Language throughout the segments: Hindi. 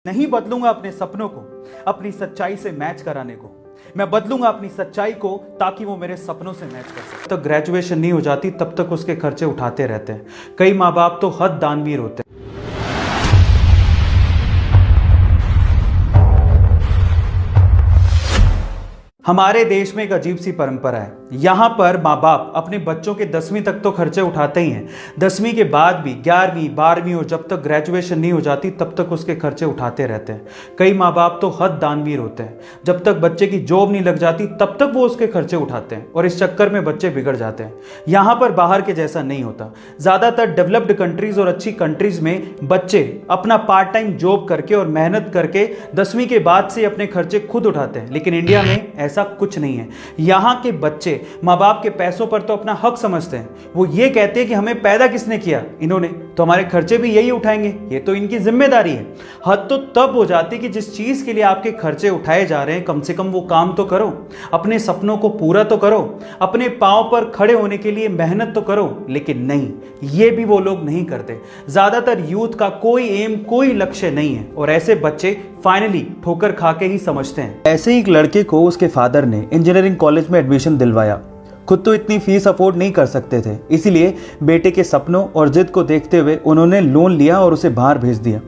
नहीं बदलूंगा अपने सपनों को अपनी सच्चाई से मैच कराने को। मैं बदलूंगा अपनी सच्चाई को ताकि वो मेरे सपनों से मैच कर सके। तब ग्रेजुएशन नहीं हो जाती तब तक उसके खर्चे उठाते रहते हैं। कई माँ बाप तो हद दानवीर होते हैं। हमारे देश में एक अजीब सी परंपरा है। यहाँ पर माँ बाप अपने बच्चों के 10वीं तक तो खर्चे उठाते ही हैं। 10वीं के बाद भी 11वीं 12वीं और जब तक ग्रेजुएशन नहीं हो जाती तब तक उसके खर्चे उठाते रहते हैं। कई माँ बाप तो हद दानवीर होते हैं। जब तक बच्चे की जॉब नहीं लग जाती तब तक वो उसके खर्चे उठाते हैं और इस चक्कर में बच्चे बिगड़ जाते हैं। यहाँ पर बाहर के जैसा नहीं होता। ज़्यादातर डेवलप्ड कंट्रीज और अच्छी कंट्रीज में बच्चे अपना पार्ट टाइम जॉब करके और मेहनत करके 10वीं के बाद से अपने खर्चे खुद उठाते हैं। लेकिन इंडिया में ऐसा कुछ नहीं है। यहाँ के बच्चे माँ बाप के पैसों पर तो अपना हक समझते हैं। वो ये कहते हैं कि हमें पैदा किसने किया, इन्होंने, तो हमारे खर्चे भी यही उठाएंगे, ये तो इनकी जिम्मेदारी है। हद तो तब हो जाती कि जिस चीज के लिए आपके खर्चे उठाए जा रहे हैं कम से कम वो काम तो करो, अपने सपनों को पूरा तो करो, अपने पांव पर खड़े होने के लिए मेहनत तो करो। लेकिन नहीं, ये भी वो लोग नहीं करते। ज्यादातर यूथ का कोई एम, कोई लक्ष्य नहीं है और ऐसे बच्चे फाइनली ठोकर खा के ही समझते हैं। ऐसे ही एक लड़के को उसके फादर ने इंजीनियरिंग कॉलेज में एडमिशन दिलवाया। खुद तो इतनी फीस अफोर्ड नहीं कर सकते थे, इसीलिए बेटे के सपनों और जिद को देखते हुए उन्होंने लोन लिया और उसे बाहर भेज दिया।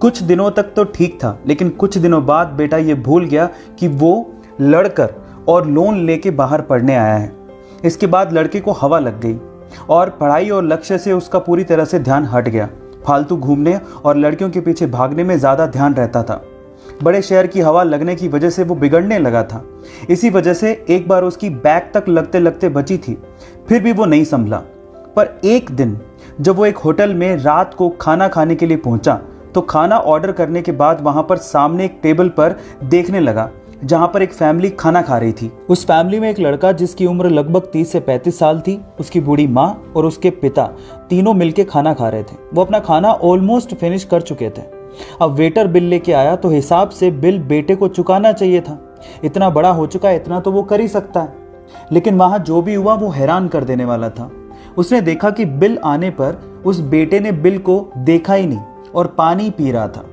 कुछ दिनों तक तो ठीक था, लेकिन कुछ दिनों बाद बेटा ये भूल गया कि वो लड़कर और लोन लेके बाहर पढ़ने आया है। इसके बाद लड़के को हवा लग गई और पढ़ाई और लक्ष्य से उसका पूरी तरह से ध्यान हट गया। फालतू घूमने और लड़कियों के पीछे भागने में ज़्यादा ध्यान रहता था। बड़े शहर की हवा लगने की वजह से वो बिगड़ने लगा था। इसी वजह से एक बार उसकी बैग तक लगते लगते बची थी, फिर भी वो नहीं संभला। पर एक दिन जब वो एक होटल में रात को खाना खाने के लिए पहुंचा तो खाना ऑर्डर करने के बाद वहां पर सामने एक टेबल पर देखने लगा जहां पर एक फैमिली खाना खा रही थी। उस फैमिली में एक लड़का जिसकी उम्र लगभग 30 से 35 साल थी, उसकी बूढ़ी माँ और उसके पिता तीनों मिलकर खाना खा रहे थे। वो अपना खाना ऑलमोस्ट फिनिश कर चुके थे। अब वेटर बिल लेके आया तो हिसाब से बिल बेटे को चुकाना चाहिए था। इतना बड़ा हो चुका है, इतना तो वो कर ही सकता है। लेकिन वहां जो भी हुआ वो हैरान कर देने वाला था। उसने देखा कि बिल आने पर उस बेटे ने बिल को देखा ही नहीं और पानी पी रहा था।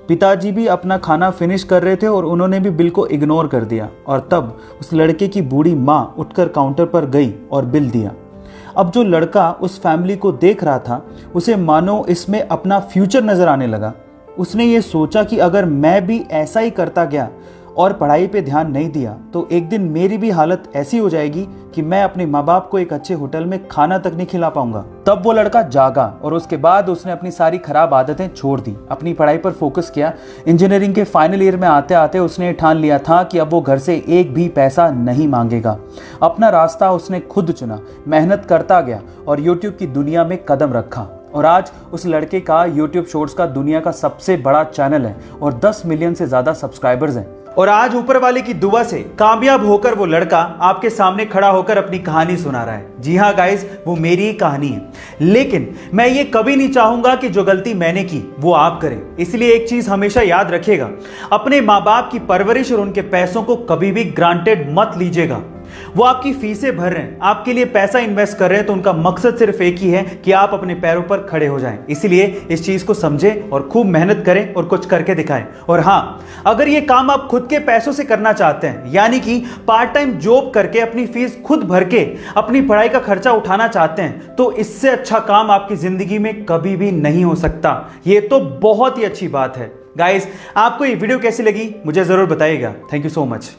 पिताजी भी अपना खाना फिनिश कर रहे थे और उन्होंने भी बिल को इग्नोर कर दिया। और तब उस लड़के की बूढ़ी माँ उठकर काउंटर पर गई और बिल दिया। अब जो लड़का उस फैमिली को देख रहा था उसे मानो इसमें अपना फ्यूचर नजर आने लगा। उसने ये सोचा कि अगर मैं भी ऐसा ही करता गया और पढ़ाई पे ध्यान नहीं दिया तो एक दिन मेरी भी हालत ऐसी हो जाएगी कि मैं अपने माँ बाप को एक अच्छे होटल में खाना तक नहीं खिला पाऊंगा। तब वो लड़का जागा और उसके बाद उसने अपनी सारी खराब आदतें छोड़ दी, अपनी पढ़ाई पर फोकस किया। इंजीनियरिंग के फाइनल ईयर में आते आते उसने ठान लिया था कि अब वो घर से एक भी पैसा नहीं मांगेगा। अपना रास्ता उसने खुद चुना, मेहनत करता गया और यूट्यूब की दुनिया में कदम रखा। और आज उस लड़के का यूट्यूब शॉर्ट्स का दुनिया का सबसे बड़ा चैनल है और 10 मिलियन से ज्यादा सब्सक्राइबर्स हैं। और आज ऊपर वाले की दुआ से कामयाब होकर वो लड़का आपके सामने खड़ा होकर अपनी कहानी सुना रहा है। जी हाँ गाइस, वो मेरी ही कहानी है। लेकिन मैं ये कभी नहीं चाहूंगा कि जो गलती मैंने की वो आप करें। इसलिए एक चीज हमेशा याद रखिएगा, अपने माँ बाप की परवरिश और उनके पैसों को कभी भी ग्रांटेड मत लीजिएगा। वो आपकी फीसें भर रहे हैं, आपके लिए पैसा इन्वेस्ट कर रहे हैं, तो उनका मकसद सिर्फ एक ही है कि आप अपने पैरों पर खड़े हो जाएं। इसलिए इस चीज को समझें और खूब मेहनत करें और कुछ करके दिखाएं। और हाँ, अगर ये काम आप खुद के पैसों से करना चाहते हैं, यानी कि पार्ट टाइम जॉब करके अपनी फीस खुद भर के अपनी पढ़ाई का खर्चा उठाना चाहते हैं, तो इससे अच्छा काम आपकी जिंदगी में कभी भी नहीं हो सकता। ये तो बहुत ही अच्छी बात है। गाइस, आपको ये वीडियो कैसी लगी मुझे जरूर बताइएगा। Thank you so much.